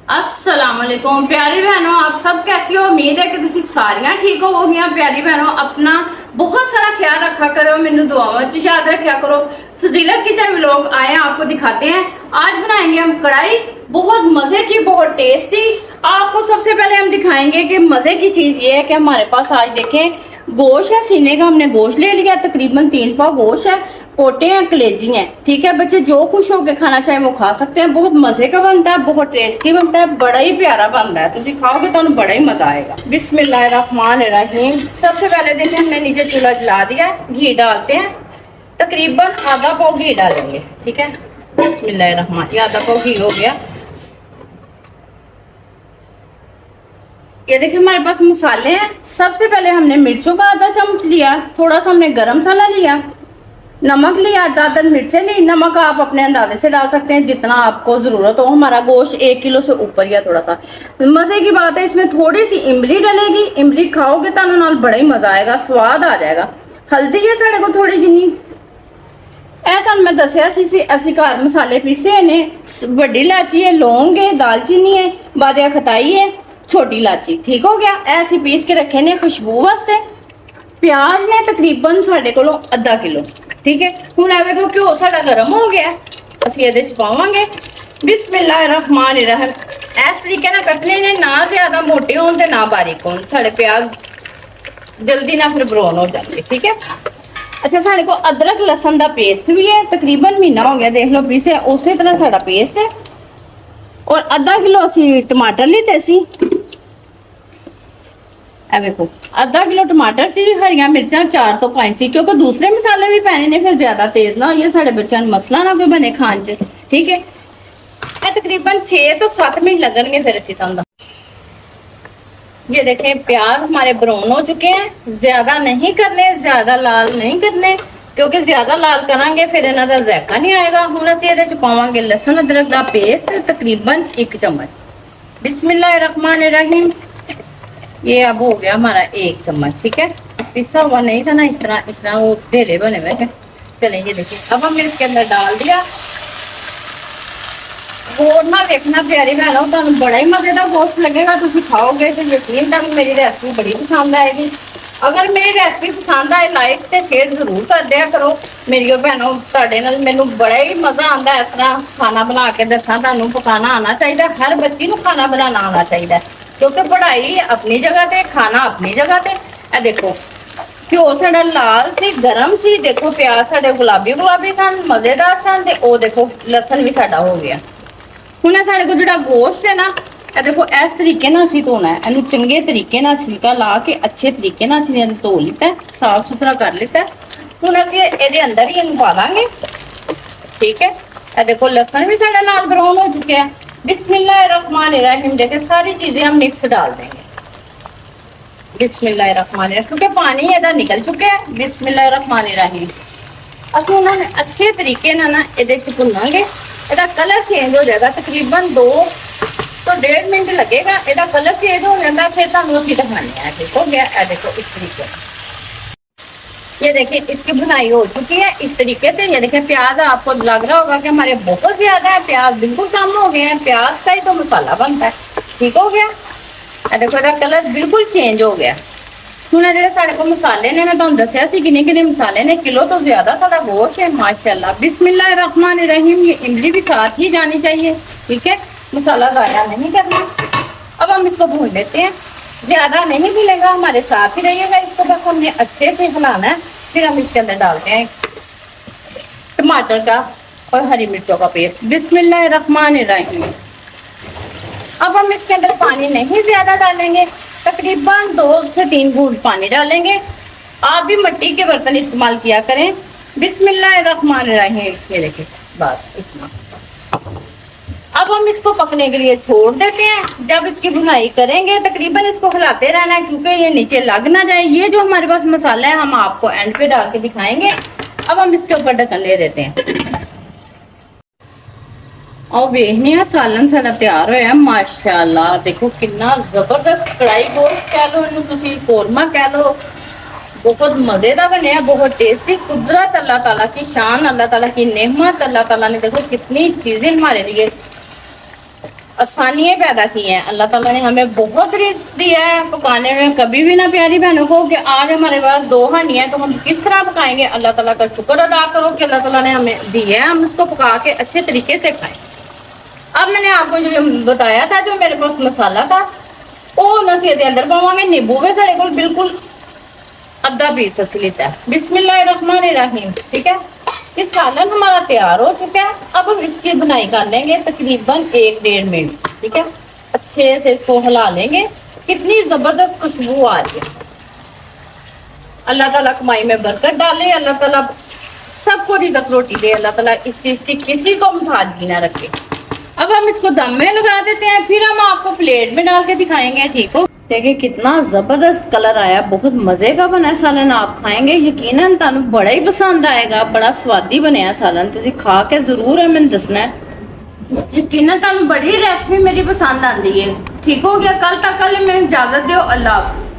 अस्सलाम वालेकुम प्यारी बहनों, आप सब कैसी हो। उम्मीद है कि तुसी सारियां ठीक होवोगियां। प्यारी बहनों, अपना बहुत सारा ख्याल रखा करो, मैनू दुआओं च याद रखा करो। फजीलत किचन व्लॉग आए हैं, आपको दिखाते हैं। आज बनाएंगे हम कढ़ाई, बहुत मजे की, बहुत टेस्टी। आपको सबसे पहले हम दिखाएंगे कि मजे की चीज ये है कि हमारे पास आज देखें गोश्त है, सीने का हमने गोश्त ले लिया, तकरीबन 3 पाव गोश्त है, पोटे हैं, कलेजी हैं। ठीक है बच्चे, जो खुश होके खाना चाहे वो खा सकते हैं। बहुत मजे का बनता है, बहुत टेस्टी बनता है, बड़ा ही प्यारा बनता है। तुम खाओगे तो बड़ा ही मजा आएगा। बिस्मिल्लाहिर्रहमानिर्रहीम। सबसे पहले देखिए हमने नीचे चूल्हा जला दिया, घी डालते हैं, तकरीबन आधा पाव घी डालेंगे। ठीक है, बिस्मिल्लाहिर्रहमान, आधा पाव घी हो गया। ये देखिए हमारे पास मसाले हैं। सबसे पहले हमने मिर्चों का आधा चम्मच लिया, थोड़ा सा हमने गरम मसाला लिया, नमक लिया, आधा दर्जन मिर्चें ली। नमक आप अपने अंदाजे से डाल सकते हैं जितना आपको जरूरत हो। हमारा गोश्त 1 किलो से ऊपर या थोड़ा सा। मजे की बात है, इसमें थोड़ी सी इमली डलेगी। इमली खाओगे तो नाल बड़ा ही मजा आएगा, स्वाद आ जाएगा। हल्दी है साढ़े को थोड़ी जिनी, मैं दसिया सी असि घर मसाले पीसे ने। वड्डी इलाची है, लौंग है, दालचीनी है, बादिया खताई है, छोटी इलाची। ठीक हो गया, ऐसे पीस के रखे ने खुशबू वास्ते। प्याज ने तकरीबन साढ़े को आधा किलो। ठीक है, हुण ए वेखो घ्यो साडा गर्म हो गया, असि इहदे च पावांगे। बिस्मिल्लाहिर्रहमानिर्रहीम। इस तरीके ना कटने ने, ना ज्यादा मोटे होन ते ना बारीक होन, साडे प्याज जल्दी ना फिर ब्राउन हो जाते। ठीक है, अच्छा साडे को अदरक लहसुन का पेस्ट भी है, तकरीबन महीना हो गया, देख लो पीसे। उस तरह साडा पेस्ट है। और आधा किलो असी टमाटर लीते सी, देखो आधा किलो टमाटर सी, हरिया मिर्चा 4 तो 5 सी, क्योंकि दूसरे मसाले भी पैने ने, फिर ज्यादा तेज ना हो, साडे बच्चों मसला ना कोई बने खान च। ठीक है, तकरीबन 6 तो 7 मिनट लगनगे फिर असी तुहानू। ये देखें प्याज हमारे ब्राउन हो चुके हैं। ज्यादा नहीं करने, ज्यादा लाल नहीं करने, क्योंकि ज्यादा लाल करांगे फिर इन्हां दा जायका नहीं आएगा। हुण असीं इहदे च पावांगे लहसुन अदरक दा पेस्ट, तकरीबन 1 चम्मच। बिस्मिल्लाहिर्रहमानिर्रहीम। ये अब हो गया हमारा 1 चम्मच। ठीक है, पिसा हुआ नहीं था ना, इस तरह वो ढेले बने हुए थे। चलें, ये देखिए अब हमने इसके अंदर डाल दिया। और ना देखना प्यारी बहनों, तो बड़ा ही मजेदार गोश्त लगेगा। तुम खाओगे तो यकीन तक मेरी रेसिपी बड़ी पसंद आएगी। अगर मेरी रेसिपी पसंद आए, लाइक से शेयर जरूर कर दिया करो मेरी बहनों। तुहाडे नाल मैनू बड़ा ही मजा आता है इस तरह खाना बना के दसा। तुहानू पकाना आना चाहिए, हर बच्ची नू खाना बनाना आना चाहिए, क्योंकि पढ़ाई अपनी जगह ते, खाना अपनी जगह ते। ए देखो घ्यो साडा लाल सी, गरम सी। देखो प्याज साडे गुलाबी गुलाबी सन, मजेदार सन। ते ओ देखो लहसुन भी साडा हो गया। हुण साडे को जिहड़ा गोश्त है ना, ए देखो इस तरीके नाल असीं धोना है। इहनू चंगे तरीके नाल छिलका ला के अच्छे तरीके नाल असीं इहनू धो लिता है, साफ सुथरा कर लिता है। हुण असीं इहदे अंदर ही इहनू पा दांगे। ठीक है, ए देखो लहसुन भी साडा लाल ब्राउन हो चुका है। बिस्मिल्लाहिर्रहमानिर्रहीम। देखिए सारी चीजें हम मिक्स डाल देंगे। बिस्मिल्लाहिर्रहमानिर्रहीम, क्योंकि पानी इहदा निकल चुका है। बिस्मिल्लाहिर्रहमानिर्रहीम। असि उन्होंने अच्छे तरीके ना इहदे च भुनांगे। इहदा कलर चेंज हो जाएगा, तकरीबन 2 तो 1.5 मिनट लगेगा। इहदा कलर चेंज हो जाता, फिर तुहानू असीं दिखाने हैं। ठीक हो गया, ए देखो इस तरीके से। ये देखिए इसकी भुनाई हो चुकी है इस तरीके से। ये देखिए प्याज आपको लग रहा होगा कि हमारे बहुत ज्यादा है, प्याज बिल्कुल कम हो गए हैं। प्याज का ही तो मसाला बनता है। ठीक हो गया, देखो इसका कलर बिल्कुल चेंज हो गया। हुण जो साडे को मसाले ने, मैं तुहानू दस्सिया सी किन्ने किन्ने मसाले ने, किलो तो ज्यादा साडा गोश्त है माशाअल्लाह। बिस्मिल्लाहिर्रहमानिर्रहीम। ये इमली भी साथ ही जानी चाहिए। ठीक है, मसाला ज़ाया नहीं करना। अब हम इसको भून लेते हैं, ज्यादा नहीं मिलेगा, हमारे साथ ही रहिएगा। इसको बस हमने अच्छे से हिलाना है। फिर हम इसके अंदर डालते हैं टमाटर का और हरी मिर्चों का पेस्ट। बिस्मिल्लाहिर्रहमानिर्रहीम। अब हम इसके अंदर पानी नहीं ज्यादा डालेंगे, तकरीबन 2 से 3 बूंद पानी डालेंगे। आप भी मिट्टी के बर्तन इस्तेमाल किया करें। बिस्मिल्लाहिर्रहमानिर्रहीम। ये देखिए बस इतना। अब हम इसको पकने के लिए छोड़ देते हैं। जब इसकी भुनाई करेंगे तकरीबन इसको हिलाते रहना है, क्योंकि ये नीचे लग ना जाए। ये जो हमारे पास मसाला है हम आपको एंड पे डाल के दिखाएंगे। अब हम इसके ऊपर ढक्कन ले देते हैं और वेखने सालन साडा तैयार होया माशाअल्लाह। देखो कितना जबरदस्त कढ़ाई गोश्त कह लो, इन्हू तुसी कोरमा कह लो, बहुत मजे का बनया, बहुत टेस्टी। कुदरत अल्लाह ताला की शान, अल्लाह ताला की नेमत, अल्लाह ताला ने देखो कितनी चीजें हमारे लिए आसानियां पैदा की हैं। अल्लाह ताला ने हमें बहुत रिस्क दिया है पकाने में। कभी भी ना प्यारी बहनों को कि आज हमारे पास 2 हानी है तो हम किस तरह पकाएंगे। अल्लाह ताला का शुक्र अदा करो कि अल्लाह ताला ने हमें दी है, हम इसको पका के अच्छे तरीके से खाएं। अब मैंने आपको जो बताया था, जो मेरे पास मसाला था वो नसी अंदर पावांगे। नींबू में साढ़े को बिल्कुल अद्धा पीस असली लेता है। बिस्मिल्लाहिर्रहमानिर्रहीम। ठीक है, ये सालन हमारा तैयार हो चुका है। अब हम इसकी बुनाई कर लेंगे तकरीबन 1-1.5 मिनट। ठीक है, अच्छे से इसको हिला लेंगे। कितनी जबरदस्त खुशबू आ रही है। अल्लाह ताला कमाई में बरकत डाले, अल्लाह ताला सबको रिज़्क़ रोटी दे, अल्लाह ताला इस चीज की किसी को मुताज ना रखे। अब हम इसको दम में लगा देते हैं, फिर हम आपको प्लेट में डाल के दिखाएंगे। ठीक हो, देखिए कितना जबरदस्त कलर आया, बहुत मजे का बना सालन। आप खाएंगे यकीनन तुहानू बड़ा ही पसंद आएगा, बड़ा स्वादी बनया सालन। तुसी खा के जरूर है मैंने दसना है, यकीनन तुहानू बड़ी रेसिपी मेरी पसंद आती है। ठीक हो गया, कल तक के लिए मैंने इजाजत दो। अल्लाह हाफिज।